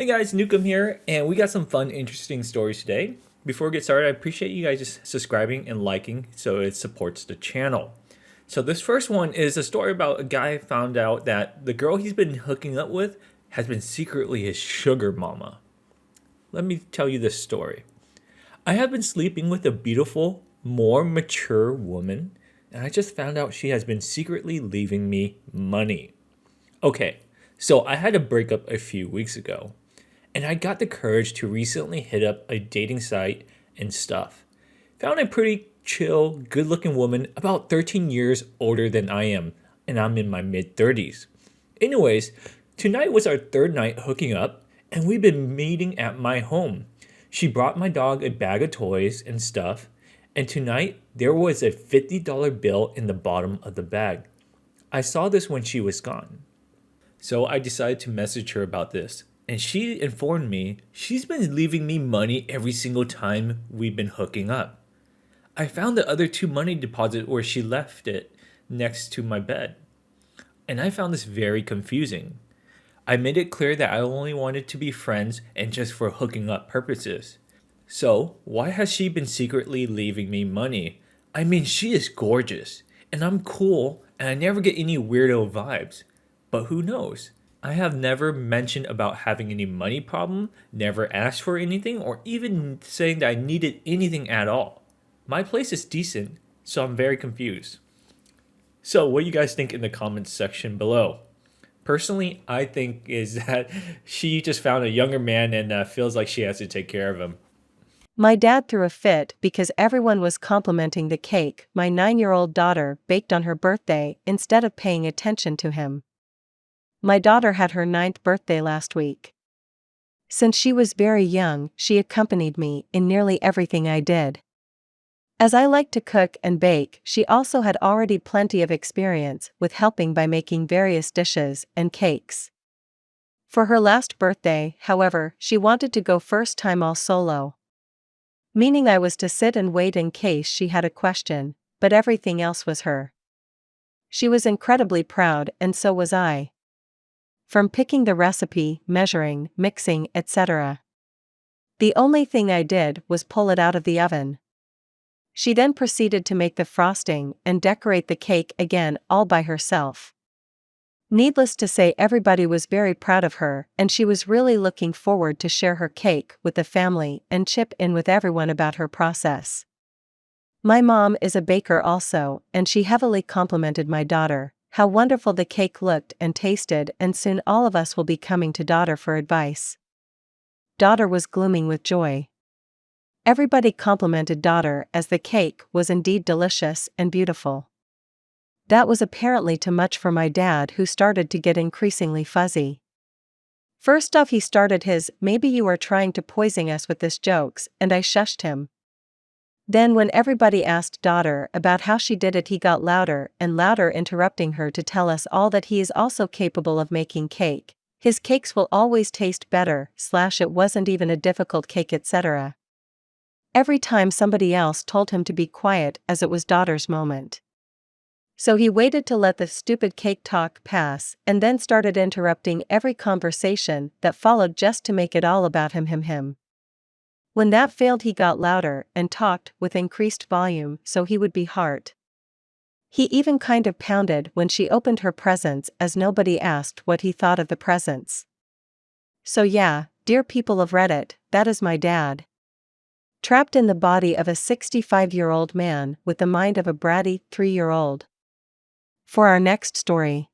Hey guys, Nukem here, and we got some fun, interesting stories today. Before we get started, I appreciate you guys just subscribing and liking so it supports the channel. So this first one is a story about a guy found out that the girl he's been hooking up with has been secretly his sugar mama. Let me tell you this story. I have been sleeping with a beautiful, more mature woman, and I just found out she has been secretly leaving me money. Okay, so I had a breakup a few weeks ago, and I got the courage to recently hit up a dating site and stuff. Found a pretty chill, good looking woman about 13 years older than I am, and I'm in my mid 30s. Anyways, tonight was our third night hooking up, and we've been meeting at my home. She brought my dog a bag of toys and stuff, and tonight there was a $50 bill in the bottom of the bag. I saw this when she was gone. So I decided to message her about this. And she informed me she's been leaving me money every single time we've been hooking up. I found the other two money deposits where she left it next to my bed. And I found this very confusing. I made it clear that I only wanted to be friends and just for hooking up purposes. So, why has she been secretly leaving me money? I mean, she is gorgeous, and I'm cool, and I never get any weirdo vibes. But who knows? I have never mentioned about having any money problem, never asked for anything, or even saying that I needed anything at all. My place is decent, so I'm very confused. So, what do you guys think in the comments section below? Personally, I think is that she just found a younger man and feels like she has to take care of him. My dad threw a fit because everyone was complimenting the cake my 9-year-old daughter baked on her birthday instead of paying attention to him. My daughter had her 9th birthday last week. Since she was very young, she accompanied me in nearly everything I did. As I liked to cook and bake, she also had already plenty of experience with helping by making various dishes and cakes. For her last birthday, however, she wanted to go first time all solo. Meaning I was to sit and wait in case she had a question, but everything else was her. She was incredibly proud, and so was I. From picking the recipe, measuring, mixing, etc. The only thing I did was pull it out of the oven. She then proceeded to make the frosting and decorate the cake again all by herself. Needless to say, everybody was very proud of her, and she was really looking forward to share her cake with the family and chip in with everyone about her process. My mom is a baker also, and she heavily complimented my daughter, how wonderful the cake looked and tasted, and soon all of us will be coming to daughter for advice. Daughter was glooming with joy. Everybody complimented daughter as the cake was indeed delicious and beautiful. That was apparently too much for my dad, who started to get increasingly fuzzy. First off, he started his "maybe you are trying to poison us with this" jokes, and I shushed him. Then when everybody asked daughter about how she did it, he got louder and louder, interrupting her to tell us all that he is also capable of making cake. His cakes will always taste better, / it wasn't even a difficult cake, etc. Every time somebody else told him to be quiet as it was daughter's moment. So he waited to let the stupid cake talk pass and then started interrupting every conversation that followed just to make it all about him. When that failed, he got louder and talked with increased volume so he would be heard. He even kind of pounded when she opened her presents, as nobody asked what he thought of the presents. So yeah, dear people of Reddit, that is my dad. Trapped in the body of a 65-year-old man with the mind of a bratty 3-year-old. For our next story.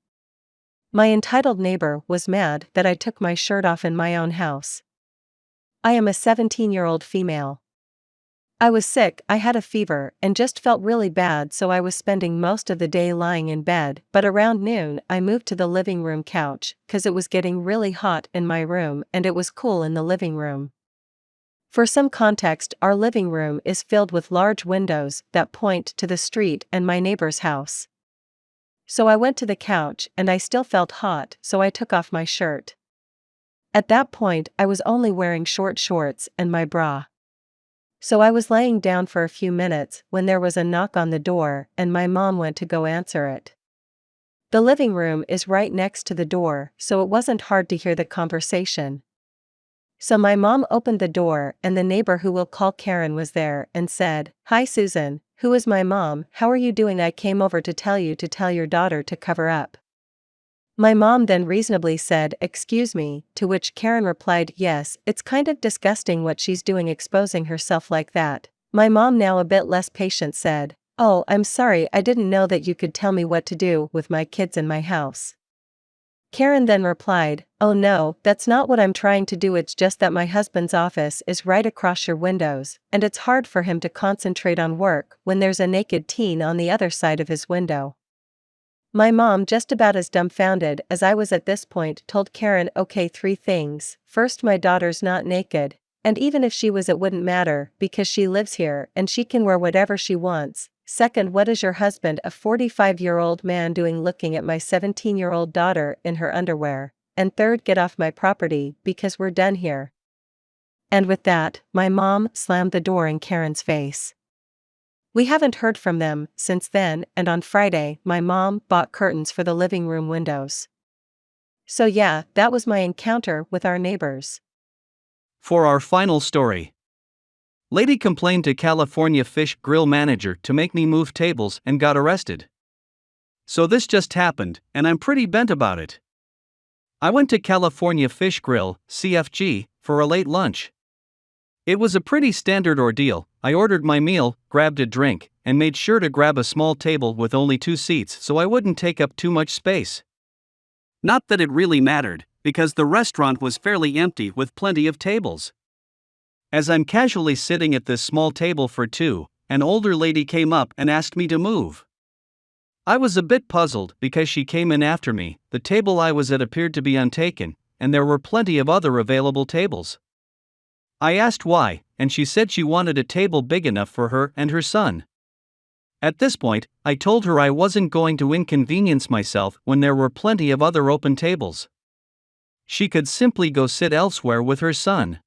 My entitled neighbor was mad that I took my shirt off in my own house. I am a 17-year-old female. I was sick, I had a fever, and just felt really bad, so I was spending most of the day lying in bed, but around noon I moved to the living room couch, 'cause it was getting really hot in my room and it was cool in the living room. For some context, our living room is filled with large windows that point to the street and my neighbor's house. So I went to the couch and I still felt hot, so I took off my shirt. At that point I was only wearing short shorts and my bra. So I was laying down for a few minutes when there was a knock on the door and my mom went to go answer it. The living room is right next to the door, so it wasn't hard to hear the conversation. So my mom opened the door and the neighbor who we'll call Karen was there and said, "Hi Susan, who is my mom, how are you doing? I came over to tell your daughter to cover up." My mom then reasonably said, "Excuse me," to which Karen replied, "Yes, it's kind of disgusting what she's doing exposing herself like that." My mom, now a bit less patient, said, "Oh, I'm sorry, I didn't know that you could tell me what to do with my kids in my house." Karen then replied, "Oh no, that's not what I'm trying to do, it's just that my husband's office is right across your windows, and it's hard for him to concentrate on work when there's a naked teen on the other side of his window." My mom, just about as dumbfounded as I was at this point, told Karen, "Okay, 3 things. First, my daughter's not naked, and even if she was it wouldn't matter because she lives here and she can wear whatever she wants. Second, what is your husband, a 45-year-old man, doing looking at my 17-year-old daughter in her underwear? And third, get off my property because we're done here." And with that, my mom slammed the door in Karen's face. We haven't heard from them since then, and on Friday, my mom bought curtains for the living room windows. So yeah, that was my encounter with our neighbors. For our final story. Lady complained to California Fish Grill manager to make me move tables and got arrested. So this just happened, and I'm pretty bent about it. I went to California Fish Grill, CFG, for a late lunch. It was a pretty standard ordeal. I ordered my meal, grabbed a drink, and made sure to grab a small table with only 2 seats so I wouldn't take up too much space. Not that it really mattered, because the restaurant was fairly empty with plenty of tables. As I'm casually sitting at this small table for 2, an older lady came up and asked me to move. I was a bit puzzled because she came in after me. The table I was at appeared to be untaken, and there were plenty of other available tables. I asked why, and she said she wanted a table big enough for her and her son. At this point, I told her I wasn't going to inconvenience myself when there were plenty of other open tables. She could simply go sit elsewhere with her son.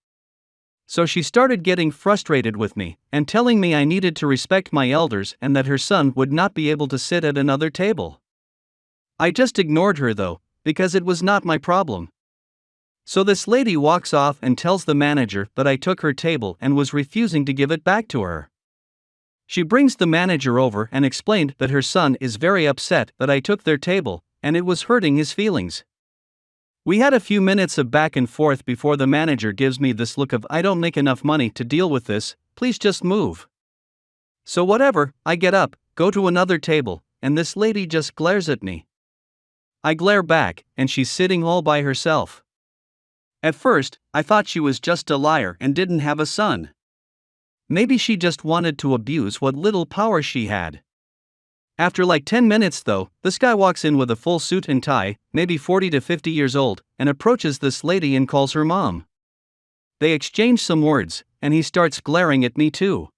So she started getting frustrated with me and telling me I needed to respect my elders and that her son would not be able to sit at another table. I just ignored her though, because it was not my problem. So this lady walks off and tells the manager that I took her table and was refusing to give it back to her. She brings the manager over and explained that her son is very upset that I took their table, and it was hurting his feelings. We had a few minutes of back and forth before the manager gives me this look of, "I don't make enough money to deal with this, please just move." So whatever, I get up, go to another table, and this lady just glares at me. I glare back, and she's sitting all by herself. At first, I thought she was just a liar and didn't have a son. Maybe she just wanted to abuse what little power she had. After like 10 minutes though, this guy walks in with a full suit and tie, maybe 40 to 50 years old, and approaches this lady and calls her mom. They exchange some words, and he starts glaring at me too.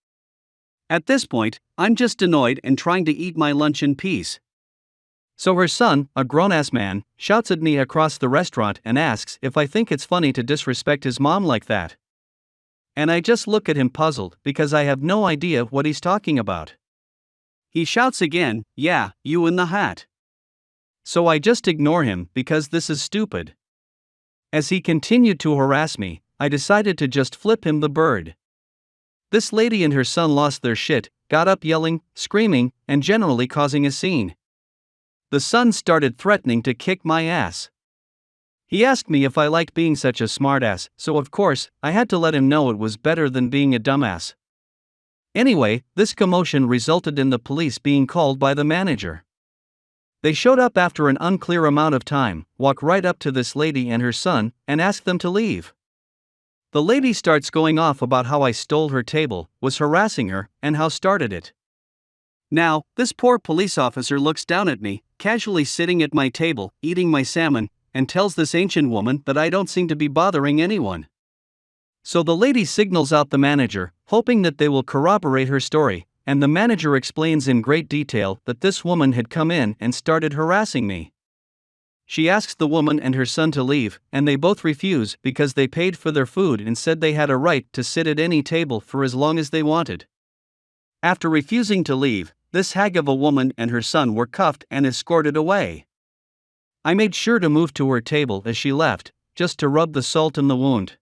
At this point, I'm just annoyed and trying to eat my lunch in peace. So her son, a grown-ass man, shouts at me across the restaurant and asks if I think it's funny to disrespect his mom like that. And I just look at him puzzled because I have no idea what he's talking about. He shouts again, "Yeah, you in the hat." So I just ignore him because this is stupid. As he continued to harass me, I decided to just flip him the bird. This lady and her son lost their shit, got up yelling, screaming, and generally causing a scene. The son started threatening to kick my ass. He asked me if I liked being such a smartass, so of course, I had to let him know it was better than being a dumbass. Anyway, this commotion resulted in the police being called by the manager. They showed up after an unclear amount of time, walk right up to this lady and her son, and ask them to leave. The lady starts going off about how I stole her table, was harassing her, and how started it. Now, this poor police officer looks down at me, casually sitting at my table, eating my salmon, and tells this ancient woman that I don't seem to be bothering anyone. So the lady signals out the manager, hoping that they will corroborate her story, and the manager explains in great detail that this woman had come in and started harassing me. She asks the woman and her son to leave, and they both refuse because they paid for their food and said they had a right to sit at any table for as long as they wanted. After refusing to leave, this hag of a woman and her son were cuffed and escorted away. I made sure to move to her table as she left, just to rub the salt in the wound.